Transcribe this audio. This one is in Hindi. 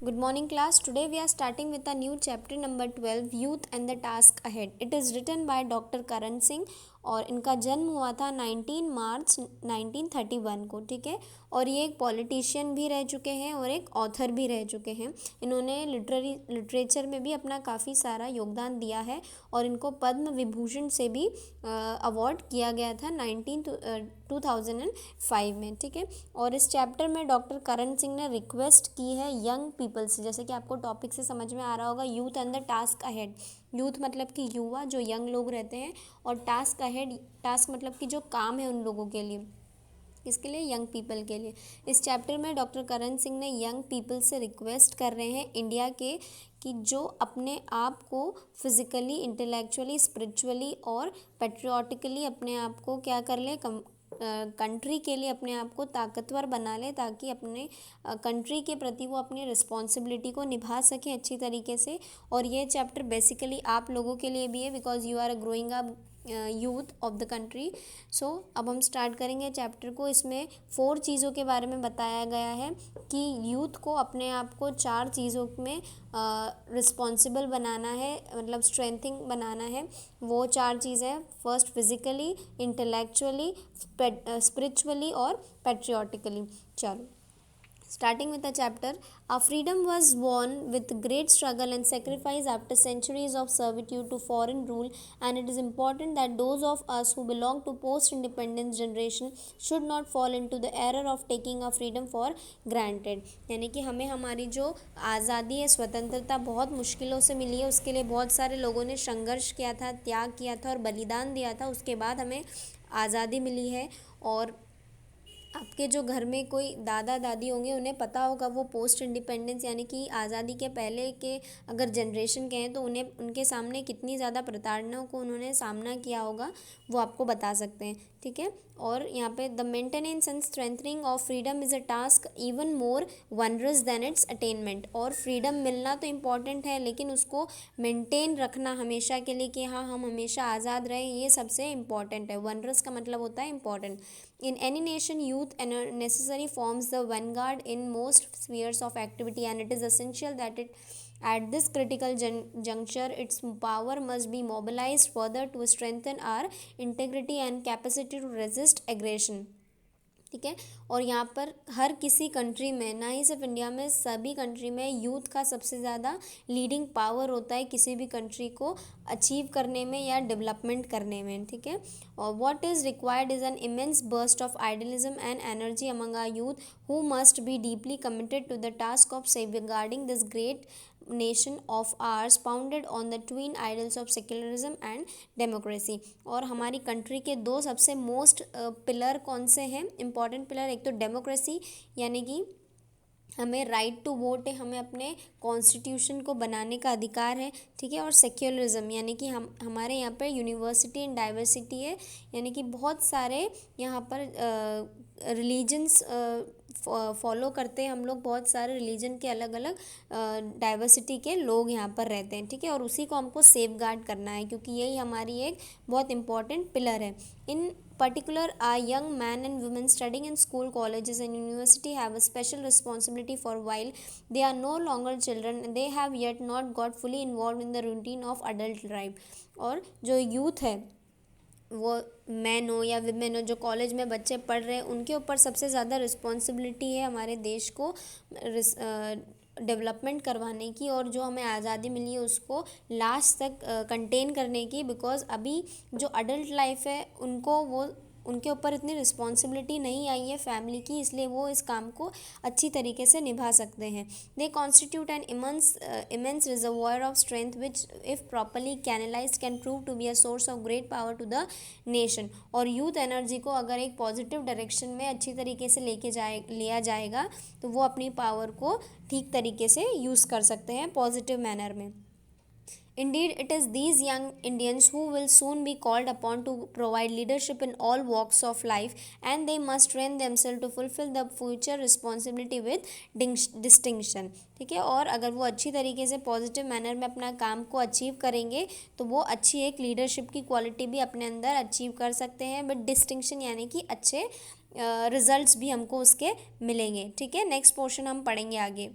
Good morning, class. Today we are starting with a new chapter number 12, Youth and the Task Ahead. It is written by Dr. Karan Singh और इनका जन्म हुआ था 19 मार्च 1931 को, ठीक है। और ये एक पॉलिटिशियन भी रह चुके हैं और एक ऑथर भी रह चुके हैं। इन्होंने लिटरेचर में भी अपना काफ़ी सारा योगदान दिया है और इनको पद्म विभूषण से भी अवार्ड किया गया था 2005 में, ठीक है। और इस चैप्टर में डॉक्टर करण सिंह ने रिक्वेस्ट की है यंग पीपल से, जैसे कि आपको टॉपिक से समझ में आ रहा होगा, youth and the task ahead. Youth मतलब कि युवा जो यंग लोग रहते हैं, और टास्क अहेड, टास्क मतलब कि जो काम है उन लोगों के लिए, इसके लिए यंग पीपल के लिए। इस चैप्टर में डॉक्टर करण सिंह ने यंग पीपल से रिक्वेस्ट कर रहे हैं इंडिया के कि जो अपने आप को फिज़िकली, इंटेलेक्चुअली, स्पिरिचुअली और पेट्रियाटिकली अपने आप को क्या कर ले, कंट्री के लिए अपने आप को ताकतवर बना ले, ताकि अपने कंट्री के प्रति वो अपनी रिस्पॉन्सिबिलिटी को निभा सकें अच्छी तरीके से। और ये चैप्टर बेसिकली आप लोगों के लिए भी है, because you are a growing up youth of the country. So अब हम स्टार्ट करेंगे चैप्टर को। इसमें 4 चीज़ों के बारे में बताया गया है कि यूथ को अपने आप को 4 चीज़ों में रिस्पॉन्सिबल बनाना है, मतलब स्ट्रेंथिंग बनाना है। वो 4 चीज़ें हैं, फर्स्ट फिज़िकली, इंटेलेक्चुअली, स्पिरिचुअली और पेट्रियाटिकली। चलो starting with the chapter. Our freedom was won with great struggle and sacrifice after centuries of servitude to foreign rule, and it is important that those of us who belong to post independence generation should not fall into the error of taking our freedom for granted। यानी कि हमें हमारी जो आज़ादी है, स्वतंत्रता बहुत मुश्किलों से मिली है, उसके लिए बहुत सारे लोगों ने संघर्ष किया था, त्याग किया था और बलिदान दिया था, उसके बाद हमें आज़ादी मिली है। और आपके जो घर में कोई दादा दादी होंगे, उन्हें पता होगा वो पोस्ट इंडिपेंडेंस यानी कि आज़ादी के पहले के अगर जनरेशन के हैं तो उन्हें, उनके सामने कितनी ज़्यादा प्रताड़नाओं को उन्होंने सामना किया होगा, वो आपको बता सकते हैं, ठीक है। और यहाँ पे the maintenance and strengthening of freedom is a task even more onerous than its attainment. और फ्रीडम मिलना तो इम्पॉर्टेंट है, लेकिन उसको मेंटेन रखना हमेशा के लिए कि हाँ हम हमेशा आज़ाद रहें, ये सबसे इम्पॉर्टेंट है। वनरस का मतलब होता है important. In any nation, youth necessary forms the vanguard in most spheres of activity, and it is essential that at this critical juncture, its power must be mobilized further to strengthen our integrity and capacity to resist aggression। ठीक है। और यहाँ पर हर किसी कंट्री में, ना ही सिर्फ इंडिया में, सभी कंट्री में यूथ का सबसे ज़्यादा लीडिंग पावर होता है किसी भी कंट्री को अचीव करने में या डेवलपमेंट करने में, ठीक है। और what is required is an immense burst of idealism and energy among our youth who must be deeply committed to the task of safeguarding this great nation of ours founded on the twin ideals of secularism and democracy। और हमारी कंट्री के 2 सबसे मोस्ट पिलर कौन से हैं, इंपॉर्टेंट पिलर? एक तो डेमोक्रेसी, यानी कि हमें राइट टू वोट है, हमें अपने कॉन्स्टिट्यूशन को बनाने का अधिकार है, ठीक है। और सेक्युलरिज्म यानी कि हमारे यहाँ पर यूनिवर्सिटी एंड डाइवर्सिटी है, यानी कि बहुत सारे यहाँ पर रिलीजन्स फॉलो करते हैं हम लोग, बहुत सारे रिलीजन के अलग अलग डाइवर्सिटी के लोग यहाँ पर रहते हैं, ठीक है। और उसी को हमको सेफ गार्ड करना है, क्योंकि यही हमारी एक बहुत इंपॉर्टेंट पिलर है। इन particular, our young men and women studying in school, colleges and university have a special responsibility for while they are no longer children, they have yet not got fully involved in the routine of adult life। और जो यूथ है, वो मैन हो या विमेन हो, जो कॉलेज में बच्चे पढ़ रहे हैं, उनके ऊपर सबसे ज़्यादा रिस्पॉन्सिबिलिटी है हमारे देश को डेवलपमेंट करवाने की, और जो हमें आज़ादी मिली है उसको लास्ट तक कंटेन करने की। बिकॉज अभी जो अडल्ट लाइफ है, उनके ऊपर इतनी रिस्पॉन्सिबिलिटी नहीं आई है फैमिली की, इसलिए वो इस काम को अच्छी तरीके से निभा सकते हैं। They constitute an immense reservoir of strength which if properly canalised can prove to be a source of great power to the nation. और यूथ एनर्जी को अगर एक पॉजिटिव डायरेक्शन में अच्छी तरीके से लिया जाएगा, तो वो अपनी पावर को ठीक तरीके से यूज़ कर सकते हैं पॉजिटिव मैनर में। Indeed, it is these young Indians who will soon be called upon to provide leadership in all walks of life, and they must train themselves to fulfill the future responsibility with distinction। ठीक है। और अगर वो अच्छी तरीके से पॉजिटिव मैनर में अपना काम को अचीव करेंगे, तो वो अच्छी एक लीडरशिप की क्वालिटी भी अपने अंदर अचीव कर सकते हैं विद डिस्टिंक्शन, यानी कि अच्छे रिजल्ट्स भी हमको उसके मिलेंगे, ठीक है। नेक्स्ट पोर्शन हम पढ़ेंगे आगे।